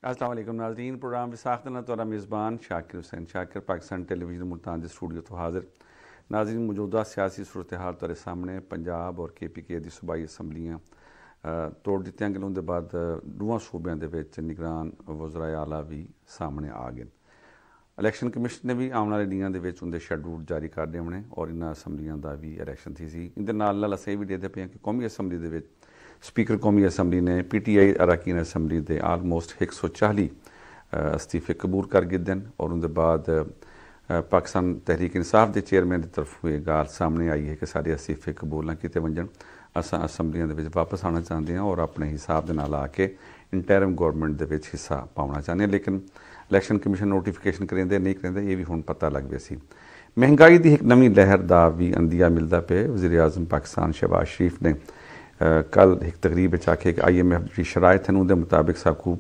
السلام علیکم ناظرین، پروگرام وساختنا تو میزبان شاکر حسین شاکر پاکستان ٹیلی ویژن ملتان کے اسٹوڈیو تو حاضر۔ ناظرین، موجودہ سیاسی صورتحال تارے سامنے پنجاب اور KPK دی صوبائی اسمبلیاں توڑ دیتیاں گئیں، ان دے بعد دوواں صوبیاں دے وچ نگران وزرائے اعلیٰ بھی سامنے آ گئے۔ الیکشن کمیشن نے بھی آنے والے دیاں دے وچ ان دے شیڈول جاری کر دے ہونے اور انہاں اسمبلیاں دا بھی الیکشن تھی سی۔ ان دے نال اسیں یہ بھی دے پے کہ قومی اسمبلی دے وچ سپیکر قومی اسمبلی نے PTI اراکین اسمبلی دے آلموسٹ 140 استعفے قبول کر گئے اور ان دے بعد پاکستان تحریک انصاف دے چیئرمین دی طرف یہ گال سامنے آئی ہے کہ سارے استعفے قبول نہ کیتے ونجن، اساں اسمبلیاں دے وچ واپس آنا چاہتے ہیں اور اپنے حساب دے نال آ کے انٹرم گورنمنٹ دے وچ حصہ پاؤنا چاہتے ہیں، لیکن الیکشن کمیشن نوٹیفیکیشن کریندے نہیں کریندے یہ بھی ہن پتہ لگ گیا سی۔ مہنگائی دی ایک نویں لہر دا بھی اندیا ملدا پے۔ وزیر اعظم پاکستان شہباز شریف نے کل ایک تقریب آکھے کہ IMF کی شرائط ہیں ان دے مطابق ساکو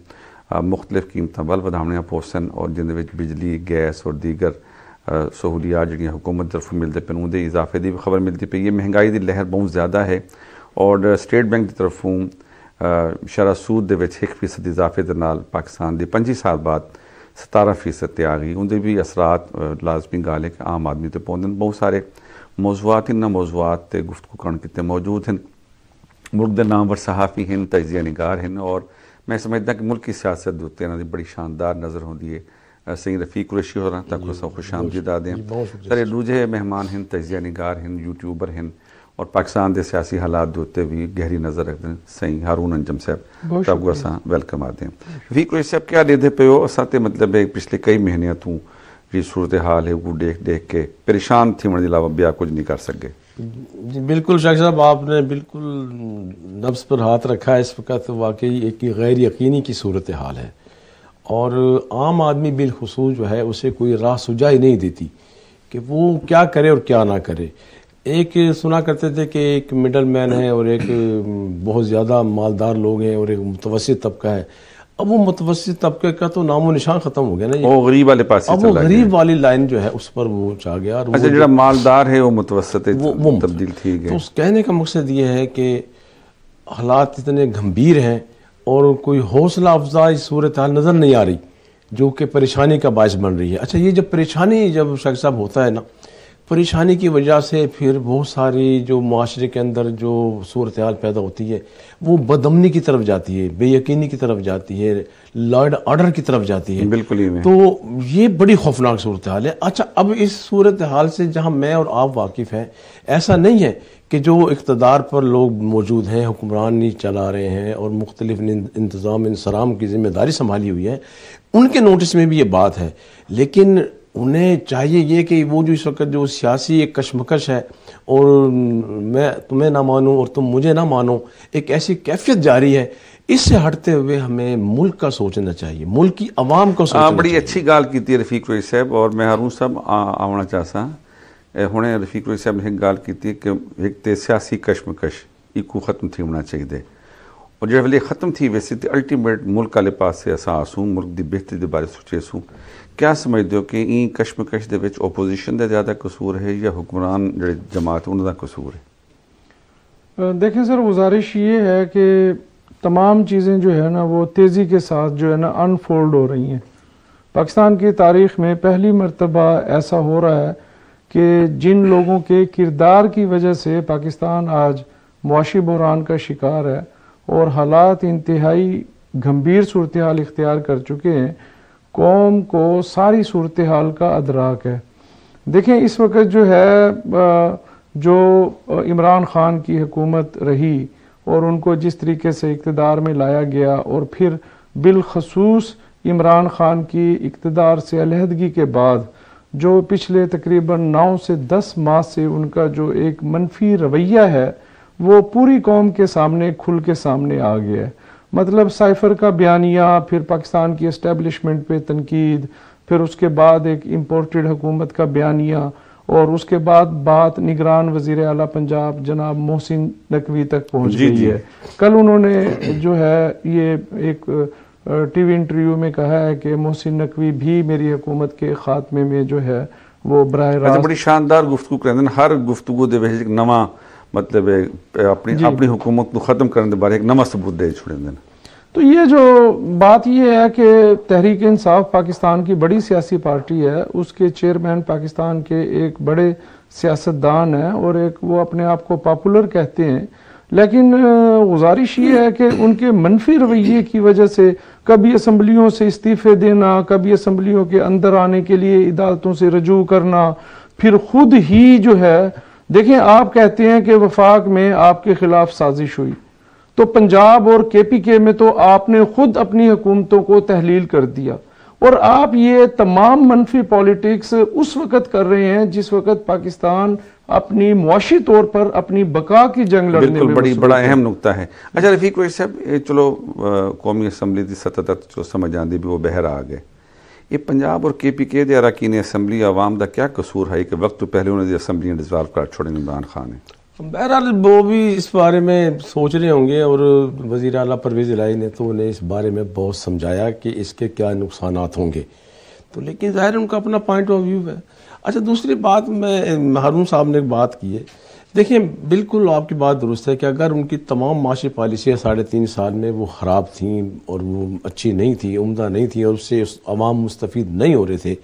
مختلف قیمتاں ول ودھاونے پوسن اور جن دے وچ بجلی، گیس اور دیگر سہولیات جڑیاں حکومت طرف ملتے پے ان دے اضافے دی خبر ملتی پئی۔ یہ مہنگائی دی لہر بہت زیادہ ہے اور اسٹیٹ بینک دی طرفوں شرح سود دے وچ 1% اضافے دے نال پاکستان دی 25 سال بعد 17% تے آ گئی۔ ان دے بھی اثرات لازمی گال ہے کہ عام آدمی تے پہنچن۔ بہت سارے موضوعات ان موضوعات تے گفتگو کرن کیتے موجود ہیں۔ ملک دے نامور صحافی ہیں، تجزیہ نگار ہیں اور میں سمجھتا کہ ملک کی سیاست دے اتنے انہاں دی بڑی شاندار نظر ہوندی ہے۔ سید رفیق قریشی ہوراں تک خوش آمدید آدیں۔ سارے دوجے مہمان ہیں، تجزیہ نگار ہیں، یوٹیوبر ہیں اور پاکستان دے سیاسی حالات دے اتنے بھی گہری نظر رکھتے ہیں۔ سید ہارون انجم صاحب تک کو اساں ویلکم آتے ہیں۔ رفیق قریشی صاحب کیا دے پے ہو؟ اساں تے مطلب ہے پچھلے کئی مہینیاں تو یہ صورتحال ہے وہ دیکھ کے پریشان تھی من علاوہ بیا کچھ نہیں کر سکے۔ جی بالکل شاکر صاحب، آپ نے بالکل نبض پر ہاتھ رکھا ہے۔ اس وقت واقعی ایک غیر یقینی کی صورتحال ہے اور عام آدمی بالخصوص جو ہے اسے کوئی راہ سجائی نہیں دیتی کہ وہ کیا کرے اور کیا نہ کرے۔ ایک سنا کرتے تھے کہ ایک مڈل مین ہے اور ایک بہت زیادہ مالدار لوگ ہیں اور ایک متوسط طبقہ ہے۔ اب وہ متوسط طبقے کا تو نام و نشان ختم ہو گیا نا، وہ غریب والے پاس اب وہ غریب والی لائن جو ہے اس پر وہ چاہ گیا اور اچھا جڑا مالدار ہے وہ متوسط تبدیل تھی گئے۔ تو اس کہنے کا مقصد یہ ہے کہ حالات اتنے گھمبیر ہیں اور کوئی حوصلہ افزائی صورتحال نظر نہیں آ رہی جو کہ پریشانی کا باعث بن رہی ہے۔ اچھا یہ جب پریشانی جب شاکر صاحب ہوتا ہے نا، پریشانی کی وجہ سے پھر بہت ساری جو معاشرے کے اندر جو صورتحال پیدا ہوتی ہے وہ بدامنی کی طرف جاتی ہے، بے یقینی کی طرف جاتی ہے، لا اینڈ آرڈر کی طرف جاتی ہے۔ بالکل ہی تو یہ بڑی خوفناک صورتحال ہے۔ اچھا اب اس صورتحال سے جہاں میں اور آپ واقف ہیں، ایسا نہیں ہے کہ جو اقتدار پر لوگ موجود ہیں، حکمرانی چلا رہے ہیں اور مختلف انتظام انصرام کی ذمہ داری سنبھالی ہوئی ہے، ان کے نوٹس میں بھی یہ بات ہے، لیکن انہیں چاہیے یہ کہ وہ جو اس وقت جو سیاسی ایک کشمکش ہے اور میں تمہیں نہ مانوں اور تم مجھے نہ مانو، ایک ایسی کیفیت جاری ہے، اس سے ہٹتے ہوئے ہمیں ملک کا سوچنا چاہیے، ملک کی عوام کو سوچنا چاہیے۔ بڑی اچھی گال کی تھی رفیق قریشی صاحب اور میں ہارون صاحب آنا چاہتا ہوں۔ رفیق قریشی صاحب نے ایک گال کی تھی کہ ایک تے سیاسی کشمکش ایک ختم تھی ہونا چاہیے دے اور جب ویلے ختم تھی ویسے تے الٹیمیٹ ملک والے پاس سے اساں آسوں ملک دی بہتری دے بارے سوچے سوں۔ کیا سمجھتے ہو کہ این کشمکش دے وچ اپوزیشن دا زیادہ قصور ہے یا حکمران جڑے جماعت انہوں دا قصور ہے؟ دیکھیں سر، گزارش یہ ہے کہ تمام چیزیں جو ہے نا وہ تیزی کے ساتھ جو ہے نا انفولڈ ہو رہی ہیں۔ پاکستان کی تاریخ میں پہلی مرتبہ ایسا ہو رہا ہے کہ جن لوگوں کے کردار کی وجہ سے پاکستان آج معاشی بحران کا شکار ہے اور حالات انتہائی گھمبیر صورتحال اختیار کر چکے ہیں، قوم کو ساری صورتحال کا ادراک ہے۔ دیکھیں اس وقت جو ہے جو عمران خان کی حکومت رہی اور ان کو جس طریقے سے اقتدار میں لایا گیا اور پھر بالخصوص عمران خان کی اقتدار سے علیحدگی کے بعد جو پچھلے تقریباً 9 سے 10 ماہ سے ان کا جو ایک منفی رویہ ہے وہ پوری قوم کے سامنے کھل کے سامنے آ گیا ہے۔ مطلب سائفر کا بیانیہ، پھر پاکستان کی اسٹیبلشمنٹ پہ تنقید، پھر اس کے بعد ایک امپورٹڈ حکومت کا بیانیہ اور اس کے بعد بات نگران وزیر اعلیٰ پنجاب جناب محسن نقوی تک پہنچ گئی ہے۔ کل انہوں نے جو ہے یہ ایک ٹی وی انٹرویو میں کہا ہے کہ محسن نقوی بھی میری حکومت کے خاتمے میں جو ہے وہ براہ راست بڑی شاندار گفتگو کریں، ہر گفتگو دے وچ ایک نواں مطلب اپنی حکومت کو ختم کرنے دے بارے ایک نواں ثبوت دے چھوڑیں۔ تو یہ جو بات یہ ہے کہ تحریک انصاف پاکستان کی بڑی سیاسی پارٹی ہے، اس کے چیئرمین پاکستان کے ایک بڑے سیاستدان ہیں اور ایک وہ اپنے آپ کو پاپولر کہتے ہیں، لیکن گزارش یہ ہے کہ ان کے منفی رویے کی وجہ سے کبھی اسمبلیوں سے استعفے دینا، کبھی اسمبلیوں کے اندر آنے کے لیے عدالتوں سے رجوع کرنا، پھر خود ہی جو ہے دیکھیں آپ کہتے ہیں کہ وفاق میں آپ کے خلاف سازش ہوئی، تو پنجاب اور کے پی کے میں تو آپ نے خود اپنی حکومتوں کو تحلیل کر دیا، اور آپ یہ تمام منفی پالیٹکس اس وقت کر رہے ہیں جس وقت پاکستان اپنی معاشی طور پر اپنی بقا کی جنگ لڑنے میں بالکل بڑا اہم نقطہ ہے۔ اچھا رفیق قریشی صاحب، چلو قومی اسمبلی دی سطح تک جو سمجھ آندی بھی وہ بہر آ گئے، یہ پنجاب اور کے پی کے دے اراکین اسمبلی عوام دا کیا قصور ہے کہ وقت تو پہلے انہوں نے اسمبلیاں ڈسالو کر چھوڑیں عمران خان نے؟ بہرحال وہ بھی اس بارے میں سوچ رہے ہوں گے، اور وزیر اعلیٰ پرویز الہی نے تو انہیں اس بارے میں بہت سمجھایا کہ اس کے کیا نقصانات ہوں گے، تو لیکن ظاہر ان کا اپنا پوائنٹ آف ویو ہے۔ اچھا دوسری بات میں ہارون صاحب نے بات کی ہے، دیکھیں بالکل آپ کی بات درست ہے کہ اگر ان کی تمام معاشی پالیسیاں 3.5 سال میں وہ خراب تھیں اور وہ اچھی نہیں تھیں، عمدہ نہیں تھیں، اور اس سے عوام مستفید نہیں ہو رہے تھے،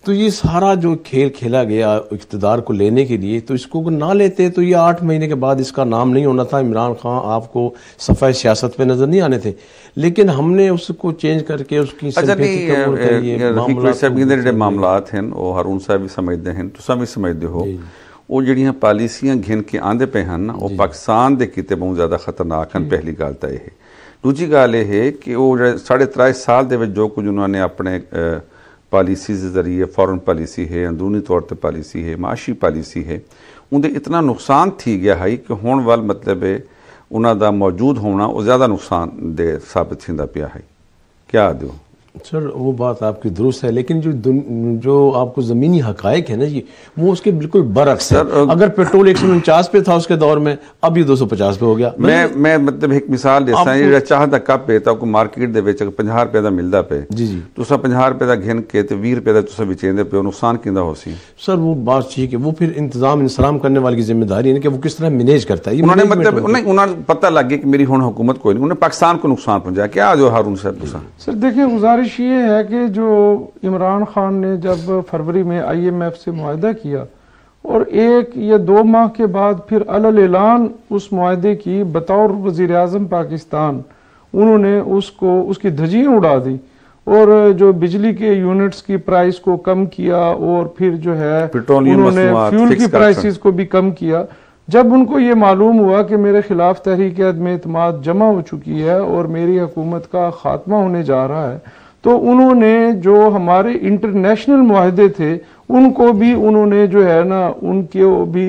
تو یہ سارا جو کھیل کھیلا گیا اقتدار کو لینے کے لیے، تو اس کو نہ لیتے تو یہ 8 مہینے کے بعد اس کا نام نہیں ہونا تھا، عمران خان آپ کو صفحہ سیاست پہ نظر نہیں آنے تھے، لیکن ہم نے اس کو چینج کر کے اس کی معاملات ہیں وہ ہارون صاحب بھی سمجھتے ہیں، تو بھی سمجھتے ہو وہ جڑیاں پالیسیاں گھن کے آندے پہ ہیں نا وہ پاکستان دے کیتے بہت زیادہ خطرناک ہیں۔ پہلی گل تو یہ ہے، دوسری گل یہ ہے کہ وہ 3.5 سال دے جو کچھ انہوں نے اپنے پالیسیز ذریعے، فورن پالیسی ہے، اندرونی طور تے پالیسی ہے، معاشی پالیسی ہے، اندر اتنا نقصان تھی گیا ہے کہ ہون وال مطلب ہے انہوں دا موجود ہونا وہ زیادہ نقصان دہ ثابت تھیندا پیا ہے۔ کیا دیو سر وہ بات آپ کی درست ہے، لیکن جو آپ کو زمینی حقائق ہے نا جی وہ اس کے بالکل برعکس ہے۔ اگر پیٹرول 149 پہ تھا اس کے دور میں، اب یہ 250 پہ ہو گیا۔ میں مطلب ایک مثال دیتا ہوں، یہ چاہتا کپ پہ تھا کوئی مارکیٹ دے وچ 50 روپے دا ملدا پہ، جی جی تسا 50 روپے دا گھن کے تے 20 روپے دا تسا وچیندے پہ، نقصان کیندا ہو سی؟ سر وہ بات ٹھیک ہے، وہ پھر انتظام کرنے والے کی ذمہ داری ہے کہ وہ کس طرح مینیج کرتا ہے۔ انہوں نے مطلب انہوں نے پتہ لگ گیا کہ میری ہن حکومت کوئی نہیں، انہوں نے پاکستان کو نقصان پہنچایا۔ کیا جو ہارون صاحب تسا؟ سر دیکھیں گزارش یہ ہے کہ جو عمران خان نے جب فروری میں IMF سے معاہدہ کیا اور 1 یا 2 ماہ کے بعد پھر علل اعلان اس معاہدے کی بطور وزیر اعظم پاکستان انہوں نے اس کی دھجیاں اڑا دی، اور جو بجلی کے یونٹس کی پرائس کو کم کیا، اور پھر جو ہے انہوں نے فیول کی پرائسز کو بھی کم کیا۔ جب ان کو یہ معلوم ہوا کہ میرے خلاف تحریک عدم اعتماد جمع ہو چکی ہے اور میری حکومت کا خاتمہ ہونے جا رہا ہے، تو انہوں نے جو ہمارے انٹرنیشنل معاہدے تھے ان کو بھی انہوں نے جو ہے نا ان کو بھی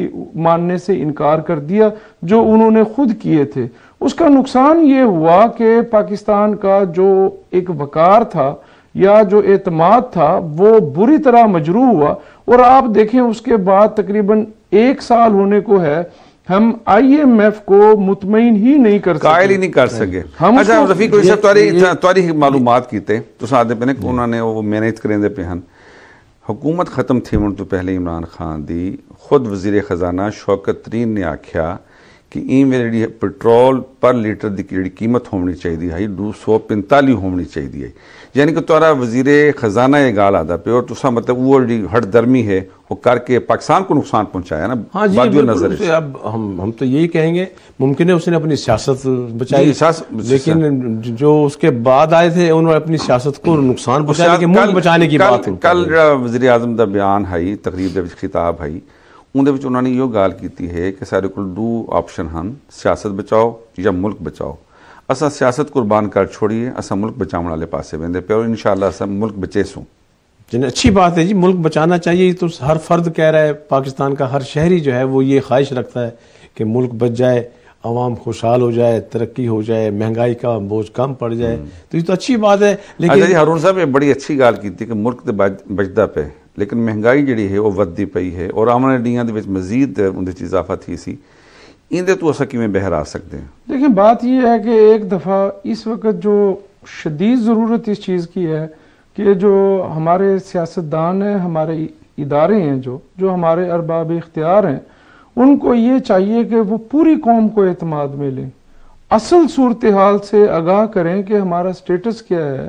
ماننے سے انکار کر دیا جو انہوں نے خود کیے تھے۔ اس کا نقصان یہ ہوا کہ پاکستان کا جو ایک وقار تھا یا جو اعتماد تھا وہ بری طرح مجروح ہوا، اور آپ دیکھیں اس کے بعد تقریباً 1 سال ہونے کو ہے ہم IMF کو مطمئن ہی نہیں کر سکے، قائل ہی نہیں کر سکے۔ اچھا رفیق قریشی صاحب تاریخ معلومات کیتے تو ساتھ پہ کہ انہوں نے وہ مینیج کریں دے پہ ہیں حکومت ختم تھی من تو پہلے عمران خان دی خود وزیر خزانہ شوکت ترین نے آکھیا کہ این ویلی پیٹرول پر لیٹر دی کی قیمت ہونی چاہیے ہے 245 ہونی چاہیے، یعنی کہ تورا وزیر خزانہ یہ گال آدھا پہ اور تسا مطلب وہ ہٹ درمی ہے وہ کر کے پاکستان کو نقصان پہنچایا نا۔ ہاں جی بالکل، اب ہم تو یہی کہیں گے ممکن ہے اس نے اپنی سیاست بچائی، لیکن جو اس کے بعد آئے تھے انہوں نے اپنی سیاست کو نقصان پہنچایا کہ ملک بچانے کی بات۔ کل وزیر اعظم دا بیان ہے، تقریب دے وچ خطاب ہے، اندر وچ انہوں نے یہ گال کیتی ہے کہ سارے کو 2 آپشن ہیں، سیاست بچاؤ یا ملک بچاؤ۔ اسا سیاست قربان کر چھوڑیے، اسا ملک بچاؤن والے پاسے ویندے پہ اور انشاءاللہ اسا ملک بچے سوں۔ جنہیں اچھی بات ہے جی، ملک بچانا چاہیے، تو ہر فرد کہہ رہا ہے، پاکستان کا ہر شہری جو ہے وہ یہ خواہش رکھتا ہے کہ ملک بچ جائے، عوام خوشحال ہو جائے، ترقی ہو جائے، مہنگائی کا بوجھ کم پڑ جائے، تو یہ تو اچھی بات ہے۔ لیکن اچھا جی ہارون صاحب یہ بڑی اچھی گال کی تھی کہ ملک تے بچدا پہ، لیکن مہنگائی جڑی ہے وہ ودی پئی ہے اور آمنے ڈیاں دے وچ مزید اندر چ اضافہ تھی سی، اندے تو اسا کیویں بہر آ سکتے ہیں؟ دیکھیں بات یہ ہے کہ ایک دفعہ اس وقت جو شدید ضرورت اس چیز کی ہے کہ جو ہمارے سیاستدان ہیں، ہمارے ادارے ہیں، جو ہمارے ارباب اختیار ہیں، ان کو یہ چاہیے کہ وہ پوری قوم کو اعتماد میں لیں، اصل صورتحال سے آگاہ کریں کہ ہمارا سٹیٹس کیا ہے,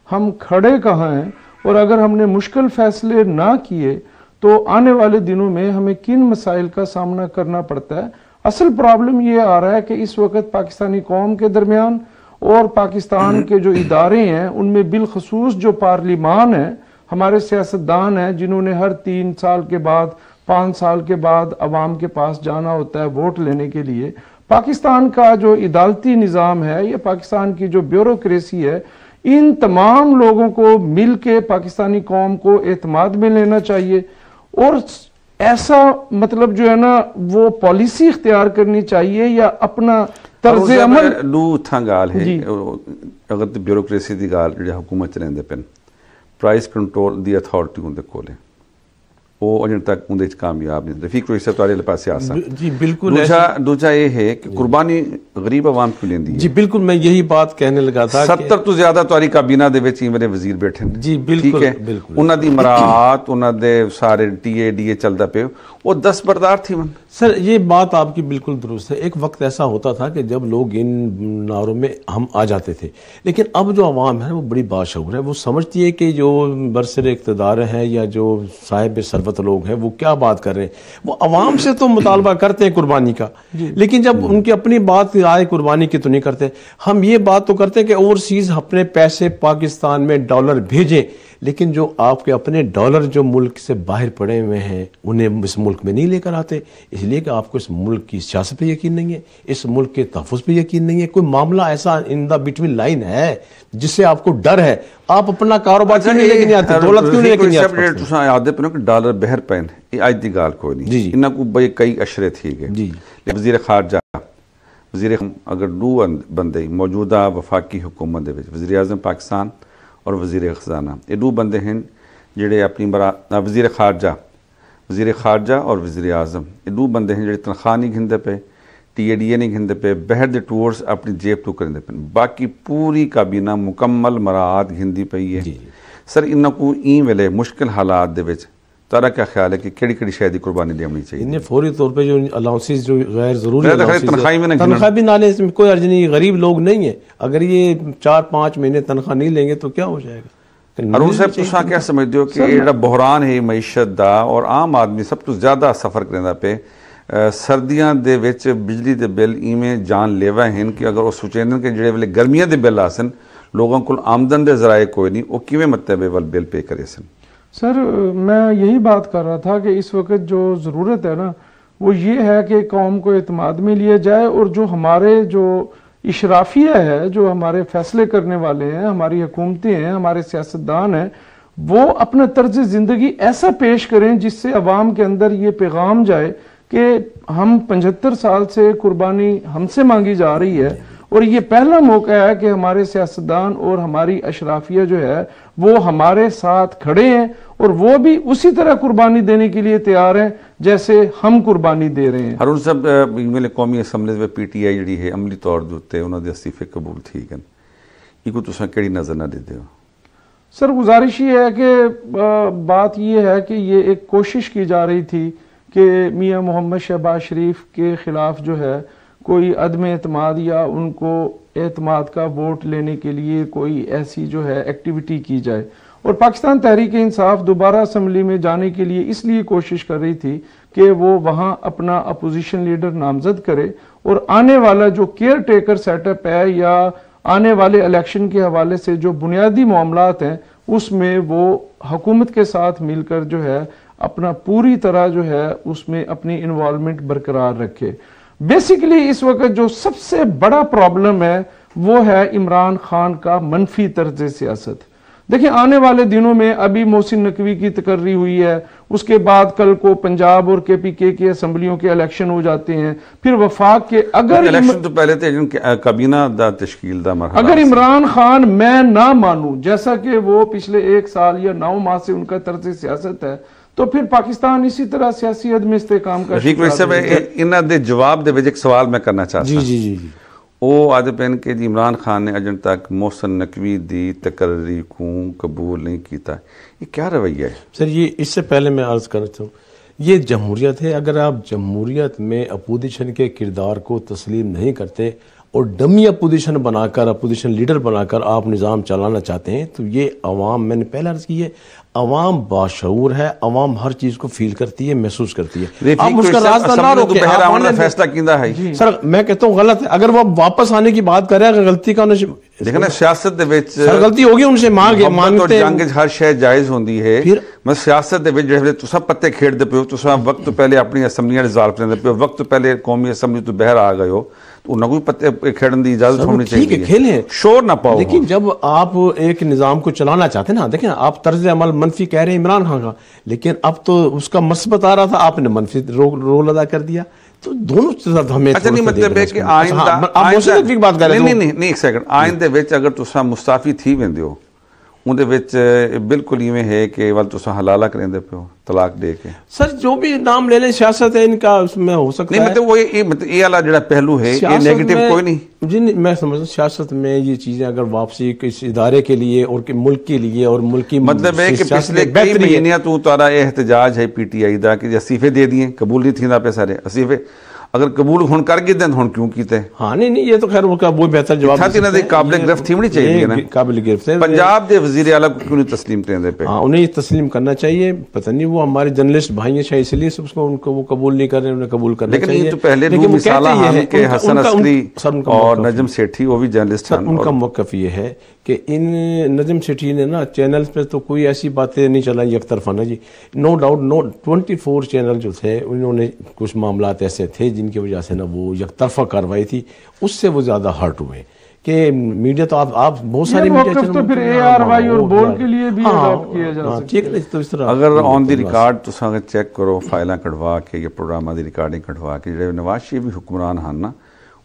ہم کھڑے کہاں ہیں, اور اگر ہم نے مشکل فیصلے نہ کیے تو آنے والے دنوں میں ہمیں کن مسائل کا سامنا کرنا پڑتا ہے. اصل پرابلم یہ آ رہا ہے کہ اس وقت پاکستانی قوم کے درمیان اور پاکستان کے جو ادارے ہیں ان میں بالخصوص جو پارلیمان ہے, ہمارے سیاستدان ہیں جنہوں نے ہر 3 سال کے بعد 5 سال کے بعد عوام کے پاس جانا ہوتا ہے ووٹ لینے کے لیے, پاکستان کا جو عدالتی نظام ہے یا پاکستان کی جو بیوروکریسی ہے, ان تمام لوگوں کو مل کے پاکستانی قوم کو اعتماد میں لینا چاہیے اور ایسا مطلب جو ہے نا وہ پالیسی اختیار کرنی چاہیے یا اپنا طرز عمل. لو تھا گال ہے اگر بیوروکریسی دی گال جڑی حکومت چلیں پن پرائس کنٹرول دی اتھارٹی ہوں کولے وہ اجن تک اندر کامیاب نہیں. رفیق روی صاحب تارے پاس آسان. جی بالکل. دوسرا یہ ہے کہ قربانی غریب عوام کیوں لیندی ہے. جی بالکل میں یہی بات کہنے لگا تھا. 70 تو زیادہ تاری کابینہ دے وچ میرے وزیر بیٹھے ہیں. جی بالکل بالکل. انہاں دی مراعات انہاں دے سارے ٹی اے چلدا پے وہ 10 بردار تھی من. سر یہ بات آپ کی بالکل درست ہے. ایک وقت ایسا ہوتا تھا کہ جب لوگ ان نعروں میں ہم آ جاتے تھے, لیکن اب جو عوام ہے وہ بڑی باشعور ہے. وہ سمجھتی ہے کہ جو برسر اقتدار ہیں یا جو صاحب ثروت لوگ ہیں وہ کیا بات کر رہے ہیں. وہ عوام سے تو مطالبہ کرتے ہیں قربانی کا, لیکن جب ان کی اپنی بات آئے قربانی کی تو نہیں کرتے. ہم یہ بات تو کرتے ہیں کہ اوورسیز اپنے پیسے پاکستان میں ڈالر بھیجیں, لیکن جو آپ کے اپنے ڈالر جو ملک سے باہر پڑے ہوئے ہیں انہیں اس ملک میں نہیں لے کر آتے, اس لیے کہ آپ کو اس ملک کی سیاست پہ یقین نہیں ہے, اس ملک کے تحفظ پہ یقین نہیں ہے. کوئی معاملہ ایسا ان دا بٹوین لائن ہے جس سے آپ کو ڈر ہے. آپ اپنا کاروبار کیوں نہیں لے کے نہیں آتے, دولت کیوں نہیں لے کے نہیں آتے. تساں یاد پنو کہ ڈالر بہر پین یہ اج دی گال کوئی نہیں. انہاں کو بے کئی اشرے تھی گئے. جی وزیر خارجہ وزیر اگر دو بندے موجودہ وفاقی حکومت دے وچ وزیر اعظم پاکستان اور وزیر خزانہ یہ دو بندے ہیں جڑے اپنی وزیر خارجہ اور وزیر اعظم یہ دو بندے ہیں جڑے تنخواہ نہیں گھندے پہ, ٹی اے ڈی اے نہیں گھندے پہ, بہر دے ٹورز اپنی جیب تو کرندے پہ. باقی پوری کابینہ مکمل مراعات گھندی پئی ہے. سر انہاں کو این ویلے مشکل حالات دے وچ تارا کیا خیال ہے کہ کیڑی کیڑی شے دی قربانی دینی چاہیے؟ انہیں فوری طور پہ جو الاؤنسز جو غیر ضروری تنخواہ بھی نہ لیں, اس میں کوئی عرض نہیں. غریب لوگ نہیں ہیں, اگر یہ 4-5 مہینے تنخواہ نہیں لیں گے تو کیا ہو جائے گا. ارون صاحب تساں کیا سمجھتے ہو کہ یہ جڑا بحران ہے معیشت دا اور عام آدمی سب تو زیادہ سفر کرندا پہ سردیاں دے وچ بجلی دے بل ایویں جان لیوا ہیں کہ اگر وہ سوچیں کہ جڑے ویلے گرمیاں دے بل آسن لوگوں کو آمدن دے ذرائع کوئی نہیں وہ کیویں مطلب ول بل پے کرے سن. سر میں یہی بات کر رہا تھا کہ اس وقت جو ضرورت ہے نا وہ یہ ہے کہ قوم کو اعتماد میں لیا جائے اور جو ہمارے جو اشرافیہ ہے, جو ہمارے فیصلے کرنے والے ہیں, ہماری حکومتیں ہیں, ہمارے سیاستدان ہیں, وہ اپنا طرز زندگی ایسا پیش کریں جس سے عوام کے اندر یہ پیغام جائے کہ ہم 75 سال سے قربانی ہم سے مانگی جا رہی ہے اور یہ پہلا موقع ہے کہ ہمارے سیاستدان اور ہماری اشرافیہ جو ہے وہ ہمارے ساتھ کھڑے ہیں اور وہ بھی اسی طرح قربانی دینے کے لیے تیار ہیں جیسے ہم قربانی دے رہے ہیں. ہارون صاحب میرے قومی اسمبلی میں پی ٹی آئی جڑی ہے عملی طور دے انہوں نے استعفے قبول تھی گن یہ کو تساں کیڑی نظر نہ دیتے ہو؟ سر گزارش یہ ہے کہ بات یہ ہے کہ یہ ایک کوشش کی جا رہی تھی کہ میاں محمد شہباز شریف کے خلاف جو ہے کوئی عدم اعتماد یا ان کو اعتماد کا ووٹ لینے کے لیے کوئی ایسی جو ہے ایکٹیویٹی کی جائے, اور پاکستان تحریک انصاف دوبارہ اسمبلی میں جانے کے لیے اس لیے کوشش کر رہی تھی کہ وہ وہاں اپنا اپوزیشن لیڈر نامزد کرے اور آنے والا جو کیئر ٹیکر سیٹ اپ ہے یا آنے والے الیکشن کے حوالے سے جو بنیادی معاملات ہیں اس میں وہ حکومت کے ساتھ مل کر جو ہے اپنا پوری طرح جو ہے اس میں اپنی انوالومنٹ برقرار رکھے. بیسیکلی اس وقت جو سب سے بڑا پرابلم ہے وہ ہے عمران خان کا منفی طرز سیاست. دیکھیں آنے والے دنوں میں ابھی محسن نقوی کی تقرری ہوئی ہے, اس کے بعد کل کو پنجاب اور کے پی کے اسمبلیوں کے الیکشن ہو جاتے ہیں, پھر وفاق کے اگر الیکشن تو پہلے تھے کابینہ دا تشکیل دا مرحلہ, اگر عمران خان میں نہ مانوں جیسا کہ وہ پچھلے 1 سال یا 9 ماہ سے ان کا طرز سیاست ہے تو پھر پاکستان اسی طرح سیاسی عدم استحکام کا انہاں دے جواب دے وچ ایک سوال میں کرنا چاہتا ہوں. جی وہ آدھے پہن کے عمران خان نے اجن تک محسن نقوی دی تقرری کو قبول نہیں کیتا, یہ کیا رویہ ہے؟ سر یہ اس سے پہلے میں عرض کرنا چاہوں یہ جمہوریت ہے. اگر آپ جمہوریت میں اپوزیشن کے کردار کو تسلیم نہیں کرتے, اور ڈمی اپوزیشن بنا کر, اپوزیشن لیڈر بنا کر آپ نظام چلانا چاہتے ہیں, تو یہ عوام, میں نے پہلے عرض کی ہے, عوام باشعور ہے, عوام ہر چیز کو فیل کرتی ہے, محسوس کرتی ہے. آپ اس کا راستہ نہ روکیں. فیصلہ کیندا ہے سر میں کہتا ہوں غلط ہے. اگر وہ واپس آنے کی بات کرے, اگر غلطی کا دیکھیں نا سیاست دے وچ سر غلطی ہوگی ان سے مانگتے جنگ ہر شے جائز ہوندی ہے. میں سیاست دے وچ جڑے تساں پتے کھیڈ دے پیو, تساں وقت تو پہلے اپنی اسمبلیاں ریزالو کرنے دے پیو, وقت تو پہلے قومی اسمبلی تو باہر آ گئے ہو, تو انہاں کو پتے کھیڈن دی اجازت ہونی چاہیے. کھیلیں, شور نہ پاؤ. لیکن جب آپ ایک نظام کو چلانا چاہتے ہیں نا, دیکھیں آپ طرز عمل منفی کہہ رہے ہیں عمران خان کا, لیکن اب تو اس کا مثبت آ رہا تھا, آپ نے منفی رول ادا کر دیا. تو دونوں طرف ہمیں اچھا نہیں مطلب ہے کہ نہیں ایک سیکنڈ, آئندے وچ اگر تساں مستعفی تھی ویندے ہو, اون دے وچ بالکل ایویں ہے کہ ول تساں حلالہ کریندے پیو طلاق دے کے. سر جو بھی نام لے لیں, سیاست ہے ان کا, اس میں ہو سکتا ہے. نہیں مطلب وہ یہ والا جڑا پہلو ہے یہ نیگیٹو کوئی نہیں. جی میں سمجھتا ہوں سیاست میں یہ چیزیں اگر واپسی اس ادارے کے لیے اور ملک کے لیے اور ملک کی مطلب ہے کہ پچھلے کئی مہینے تو تارا احتجاج ہے پی ٹی آئی دا کہ استعفے دے دیے, قبول نہیں تھیندا پہ سارے استعفے, اگر قبول ہن کر گئے دن ہن کیوں کیتے. ہاں نہیں یہ تو خیر وہ کا وہ بہتر جواب تھا تینا دے قابل گرفت تھی ہونی چاہیے نا, قابل گرفت ہے. پنجاب دے وزیر اعلیٰ کو کیوں نہیں تسلیم کرنے پہ؟ ہاں انہیں تسلیم کرنا چاہیے. پتہ نہیں وہ ہمارے جرنلسٹ بھائی ہیں شاید اس لیے اس کو ان کو وہ قبول نہیں کر رہے, انہیں قبول کرنا چاہیے. لیکن یہ تو پہلے دو مثالہ ہیں کہ حسن عسکری اور نجم سیٹھی وہ بھی جرنلسٹ ہیں. ان کا موقف یہ ہے کہ ان نجم سیٹھی نے نا چینلز پہ تو کوئی ایسی باتیں نہیں چلائی یک طرفہ نا جی, نو ڈاؤٹ 24 چینل جو تھے انہوں نے کچھ معاملات ایسے تھے جن کی وجہ سے نا وہ یک طرفہ کارروائی تھی, اس سے وہ زیادہ ہرٹ ہوئے کہ میڈیا تو آپ بہت ساری میڈیا تو پھر اے آر وائی اور بول کے لیے بھی اڈاپٹ کیا جا سکتا ہے. تو اس طرح اگر آن دی ریکارڈ تساں چیک کرو فائلاں کڑوا کے یا پروگراماں دی ریکارڈنگ کڑوا کے جڑے نواز شریف بھی حکمران ہن نا,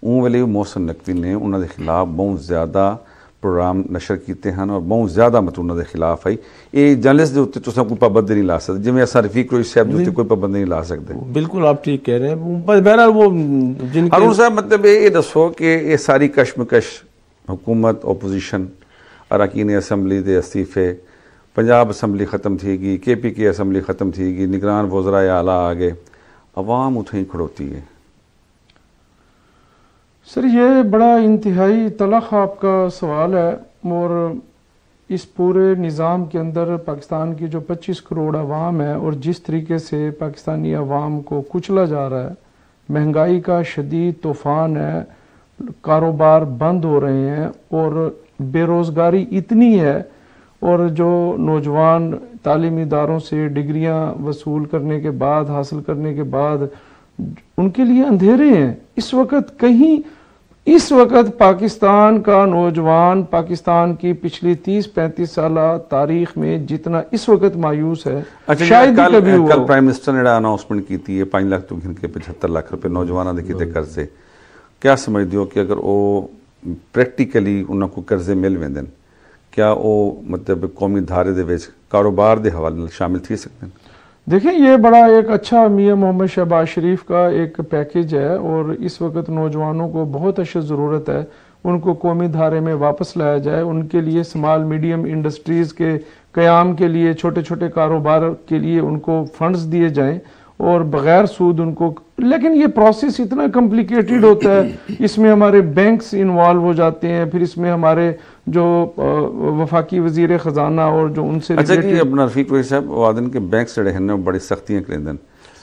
اون ویلے محسن نقوی نے انہاں دے خلاف بہت زیادہ پروگرام نشر کیتے ہیں اور بہت زیادہ مطلب انہاں دے خلاف آئی. یہ جرنلسٹ دے اوتے تساں کوئی پابندی نہیں لا سکتے, جویں اساں رفیق روی صاحب دے اوتے کوئی پابندی نہیں لا سکتے. بالکل آپ ٹھیک کہہ رہے ہیں. بہرحال وہ جن ہارون صاحب مطلب یہ دسو کہ یہ ساری کشمکش حکومت اپوزیشن اراکین اسمبلی دے استعفے, پنجاب اسمبلی ختم تھی گئی, کے پی کے اسمبلی ختم تھی گئی, نگران وزرائے اعلیٰ آ گئے, عوام اتھیں کھڑوتی ہے. سر یہ بڑا انتہائی تلخ آپ کا سوال ہے, اور اس پورے نظام کے اندر پاکستان کی جو 25 کروڑ عوام ہے اور جس طریقے سے پاکستانی عوام کو کچلا جا رہا ہے, مہنگائی کا شدید طوفان ہے, کاروبار بند ہو رہے ہیں اور بے روزگاری اتنی ہے, اور جو نوجوان تعلیمی اداروں سے ڈگریاں وصول کرنے کے بعد حاصل کرنے کے بعد ان کے لیے اندھیرے ہیں اس وقت. کہیں اس وقت پاکستان کا نوجوان پاکستان کی پچھلی 30-35 سالہ تاریخ میں جتنا اس وقت مایوس ہے شاید کبھی ہوا. کل پرائم منسٹر نے اناؤنسمنٹ کی تھی 5 لاکھ تو گن کے 75 لاکھ روپے نوجوانوں دے کیتے قرضے. کیا سمجھ دیو کہ اگر وہ پریکٹیکلی انہوں کو قرضے مل ویندن, کیا وہ مطلب قومی دھارے دے وچ کاروبار دے حوالے شامل تھی سکتے ہیں؟ دیکھیں یہ بڑا ایک اچھا میاں محمد شہباز شریف کا ایک پیکیج ہے, اور اس وقت نوجوانوں کو بہت اشد ضرورت ہے ان کو قومی دھارے میں واپس لایا جائے. ان کے لیے سمال میڈیم انڈسٹریز کے قیام کے لیے, چھوٹے چھوٹے کاروبار کے لیے ان کو فنڈز دیے جائیں اور بغیر سود ان کو. لیکن یہ پروسیس اتنا کمپلیکیٹڈ ہوتا ہے, اس میں ہمارے بینکس انوالو ہو جاتے ہیں, پھر اس میں ہمارے جو وفاقی وزیر خزانہ اور جو ان سے اچھا جی اپنا رفیق روی صاحب وادن کے بینکس جڑے ہیں بڑی سختیاں کریندن,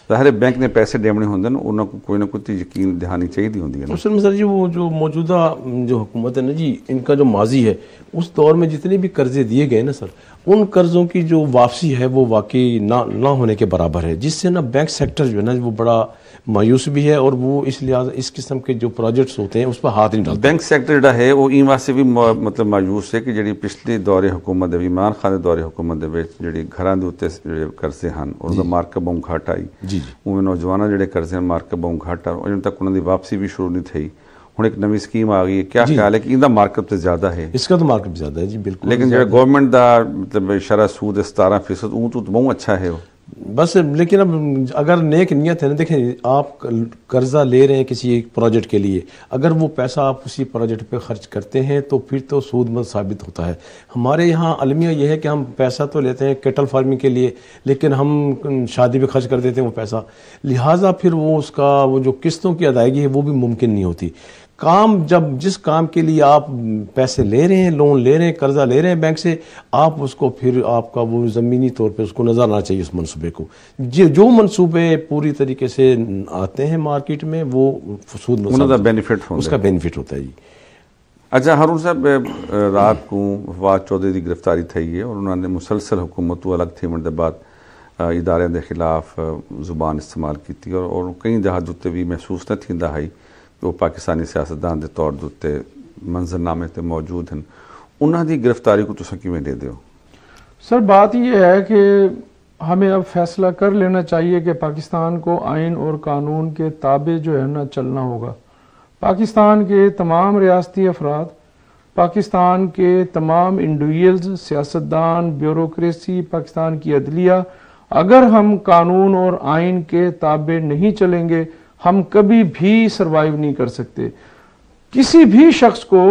ظاہر بینک نے پیسے ڈیمنے ہوندن, انہوں کو کوئی نہ کوئی یقین دہانی چاہیے ہوندی ہے. اصل میں سر جی وہ جو موجودہ جو حکومت ہے نا جی, ان کا جو ماضی ہے اس دور میں جتنے بھی قرضے دیے گئے نا سر, ان قرضوں کی جو واپسی ہے وہ واقعی نہ ہونے کے برابر ہے, جس سے نا بینک سیکٹر جو ہے نا وہ بڑا مایوس بھی ہے, اور وہ اس لحاظ اس قسم کے جو پروجیکٹس ہوتے ہیں اس پر ہاتھ نہیں ڈالتے. بینک سیکٹر جڑا ہے وہ این واسطے بھی مطلب مایوس ہے کہ جڑی پچھلی دور حکومت عمران خان دے دور حکومت دے وچ جڑی گھراں دے اوتے جڑے قرضے ہن اور دا مارکا بہت گھٹ آئی, جی وہ نوجواناں جڑے قرضے ہیں مارکا بہت گھٹ آ, اجے تک انہاں دی واپسی بھی شروع نہیں تھی. ہن ایک نویں اسکیم آ گئی ہے, کیا خیال ہے کہ ان دا مارکپ تے زیادہ ہے؟ اس کا تو مارکپ زیادہ ہے جی بالکل, لیکن جو گورنمنٹ دا مطلب شرح سود 17% اون تو بہت اچھا ہے وہ بس. لیکن اب اگر نیک نیت ہے نا, دیکھیں آپ قرضہ لے رہے ہیں کسی ایک پروجیکٹ کے لیے, اگر وہ پیسہ آپ اسی پروجیکٹ پہ خرچ کرتے ہیں تو پھر تو سود مند ثابت ہوتا ہے. ہمارے یہاں المیہ یہ ہے کہ ہم پیسہ تو لیتے ہیں کیٹل فارمنگ کے لیے, لیکن ہم شادی پہ خرچ کر دیتے ہیں وہ پیسہ, لہٰذا پھر وہ اس کا وہ جو قسطوں کی ادائیگی ہے وہ بھی ممکن نہیں ہوتی. کام جب جس کام کے لیے آپ پیسے لے رہے ہیں، لون لے رہے ہیں، قرضہ لے رہے ہیں بینک سے، آپ اس کو پھر آپ کا وہ زمینی طور پہ اس کو نظر آنا چاہیے اس منصوبے کو. جو منصوبے پوری طریقے سے آتے ہیں مارکیٹ میں وہ سود اس کا بینیفٹ ہوتا ہے. جی اچھا ہارون صاحب، رات کو فواد چودھری کی گرفتاری تھی ہے اور انہوں نے مسلسل حکومت تو الگ تھی منڈے بعد ادارے کے خلاف زبان استعمال کی تھی اور کئی جہاں دوتے بھی محسوس نہ تھیندا ہے کہ وہ پاکستانی سیاستدان دے طور دوتے منظرنامے تے موجود ہیں. انہاں دی گرفتاری کو تساں کیویں دے دیو؟ سر بات یہ ہے کہ ہمیں اب فیصلہ کر لینا چاہیے کہ پاکستان کو آئین اور قانون کے تابع جو ہے نا چلنا ہوگا. پاکستان کے تمام ریاستی افراد، پاکستان کے تمام انڈیویجولز، سیاستدان، بیوروکریسی، پاکستان کی عدلیہ، اگر ہم قانون اور آئین کے تابع نہیں چلیں گے ہم کبھی بھی سروائیو نہیں کر سکتے. کسی بھی شخص کو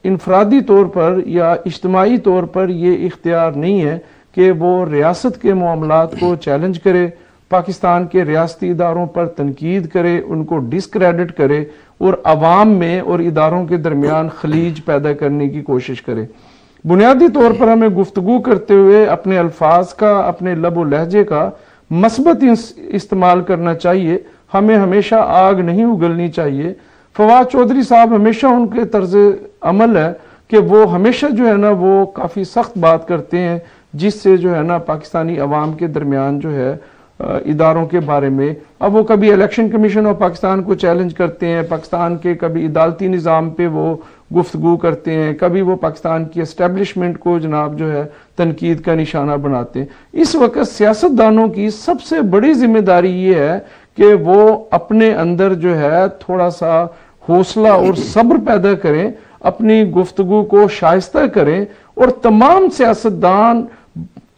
انفرادی طور پر یا اجتماعی طور پر یہ اختیار نہیں ہے کہ وہ ریاست کے معاملات کو چیلنج کرے، پاکستان کے ریاستی اداروں پر تنقید کرے، ان کو ڈسکریڈٹ کرے اور عوام میں اور اداروں کے درمیان خلیج پیدا کرنے کی کوشش کرے. بنیادی طور پر ہمیں گفتگو کرتے ہوئے اپنے الفاظ کا، اپنے لب و لہجے کا مثبت استعمال کرنا چاہیے. ہمیں ہمیشہ آگ نہیں اگلنی چاہیے. فواد چودھری صاحب ہمیشہ ان کے طرز عمل ہے کہ وہ ہمیشہ جو ہے نا وہ کافی سخت بات کرتے ہیں جس سے جو ہے نا پاکستانی عوام کے درمیان جو ہے اداروں کے بارے میں، اب وہ کبھی الیکشن کمیشن آف پاکستان کو چیلنج کرتے ہیں، پاکستان کے کبھی عدالتی نظام پہ وہ گفتگو کرتے ہیں، کبھی وہ پاکستان کی اسٹیبلشمنٹ کو جناب جو ہے تنقید کا نشانہ بناتے ہیں. اس وقت سیاستدانوں کی سب سے بڑی ذمہ داری یہ ہے کہ وہ اپنے اندر جو ہے تھوڑا سا حوصلہ اور صبر پیدا کریں، اپنی گفتگو کو شائستہ کریں اور تمام سیاستدان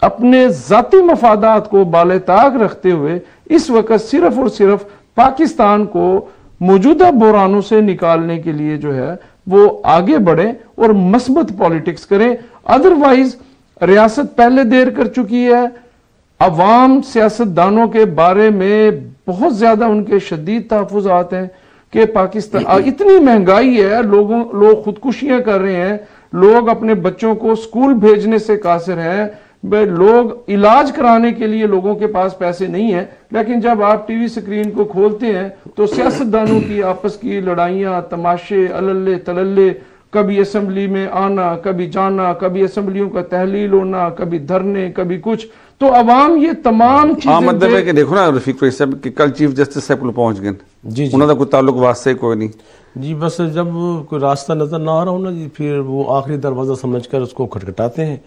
اپنے ذاتی مفادات کو بالطاق رکھتے ہوئے اس وقت صرف اور صرف پاکستان کو موجودہ بحرانوں سے نکالنے کے لیے جو ہے وہ آگے بڑھیں اور مثبت پالیٹکس کریں. ادروائز ریاست پہلے دیر کر چکی ہے. عوام سیاستدانوں کے بارے میں بہت زیادہ ان کے شدید تحفظات ہیں کہ پاکستان اتنی مہنگائی ہے، لوگ خودکشیاں کر رہے ہیں، لوگ اپنے بچوں کو اسکول بھیجنے سے قاصر ہیں، لوگ علاج کرانے کے لیے لوگوں کے پاس پیسے نہیں ہیں. لیکن جب آپ ٹی وی سکرین کو کھولتے ہیں تو سیاستدانوں کی آپس کی لڑائیاں، تماشے، اللے تللے، کبھی اسمبلی میں آنا، کبھی جانا، کبھی اسمبلیوں کا تحلیل ہونا، کبھی دھرنے، کبھی کچھ. تو عوام یہ تمام چیزیں مطلب ہے کہ دیکھو نا رفیق فیض صاحب کہ کل چیف جسٹس صاحب کو پہنچ گئے، جی انہوں کا کوئی تعلق واسطے کوئی نہیں. جی بس جب کوئی راستہ نظر نہ آ رہا ہو نا جی پھر وہ آخری دروازہ سمجھ کر اس کو کھٹکھٹاتے ہیں.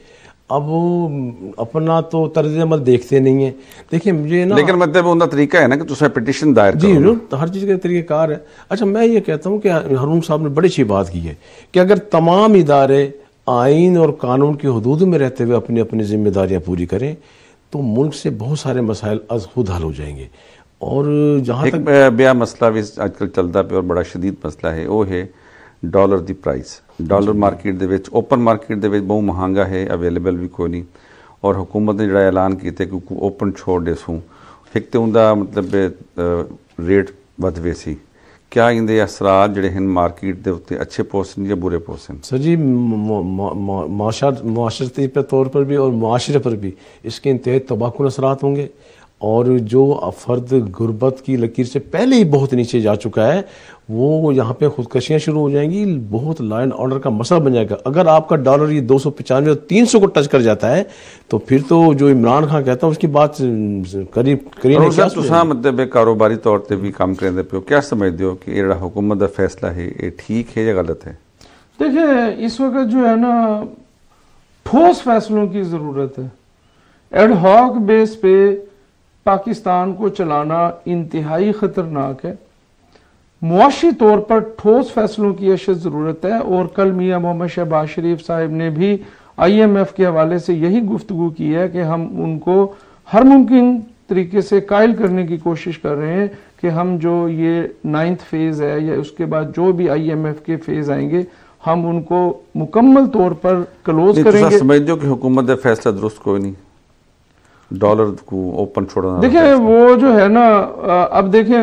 اب وہ اپنا تو طرز عمل دیکھتے نہیں ہیں. دیکھیں مجھے نا، لیکن مطلب ان کا طریقہ ہے نا کہ تسا پٹیشن دائر جی ہر چیز کا طریقہ کار ہے. اچھا میں یہ کہتا ہوں کہ ہارون صاحب نے بڑی اچھی بات کی ہے کہ اگر تمام ادارے آئین اور قانون کی حدود میں رہتے ہوئے اپنی اپنی ذمہ داریاں پوری کریں تو ملک سے بہت سارے مسائل از خود حل ہو جائیں گے. اور جہاں تک بیا مسئلہ بھی آج کل چلتا پہ اور بڑا شدید مسئلہ ہے وہ ہے ڈالر دی پرائز. ڈالر مارکیٹ دے وچ اوپن مارکیٹ دے وچ بہت مہنگا ہے، اویلیبل بھی کوئی نہیں. اور حکومت نے جڑا اعلان کیتے کہ اوپن چھوڑ دے سوں ایک تے اوندا مطلب ریٹ ود وے سی. کیا اندے اثرات جڑے ہیں مارکیٹ دے اوتے اچھے پوسن یا برے پوسن؟ سر جی معاشرتی طور پر بھی اور معاشرے پر بھی اس کے انتہائی تباہ کن اثرات ہوں گے. اور جو فرد غربت کی لکیر سے پہلے ہی بہت نیچے جا چکا ہے وہ یہاں پہ خودکشیاں شروع ہو جائیں گی. بہت لا اینڈ آرڈر کا مسئلہ بن جائے گا. اگر آپ کا ڈالر یہ 295 300 کو ٹچ کر جاتا ہے تو پھر تو جو عمران خان کہتا ہے اس کی بات قریب مطلب کاروباری طور پہ بھی کام کرنے پہ کیا سمجھتے ہو کہ یہ حکومت کا فیصلہ ہے یہ ٹھیک ہے یا غلط ہے؟ دیکھیں اس وقت جو ہے نا ٹھوس فیصلوں کی ضرورت ہے. ایڈ ہاک بیس پہ پاکستان کو چلانا انتہائی خطرناک ہے. معاشی طور پر ٹھوس فیصلوں کی اشد ضرورت ہے. اور کل میاں محمد شہباز شریف صاحب نے بھی آئی ایم ایف کے حوالے سے یہی گفتگو کی ہے کہ ہم ان کو ہر ممکن طریقے سے قائل کرنے کی کوشش کر رہے ہیں کہ ہم جو یہ 9th فیز ہے یا اس کے بعد جو بھی آئی ایم ایف کے فیز آئیں گے ہم ان کو مکمل طور پر کلوز کریں گے. سمجھ دو کہ حکومت کا فیصلہ درست کوئی نہیں ڈالر کو اوپن چھوڑنا. دیکھیں وہ جو ہے نا اب دیکھیں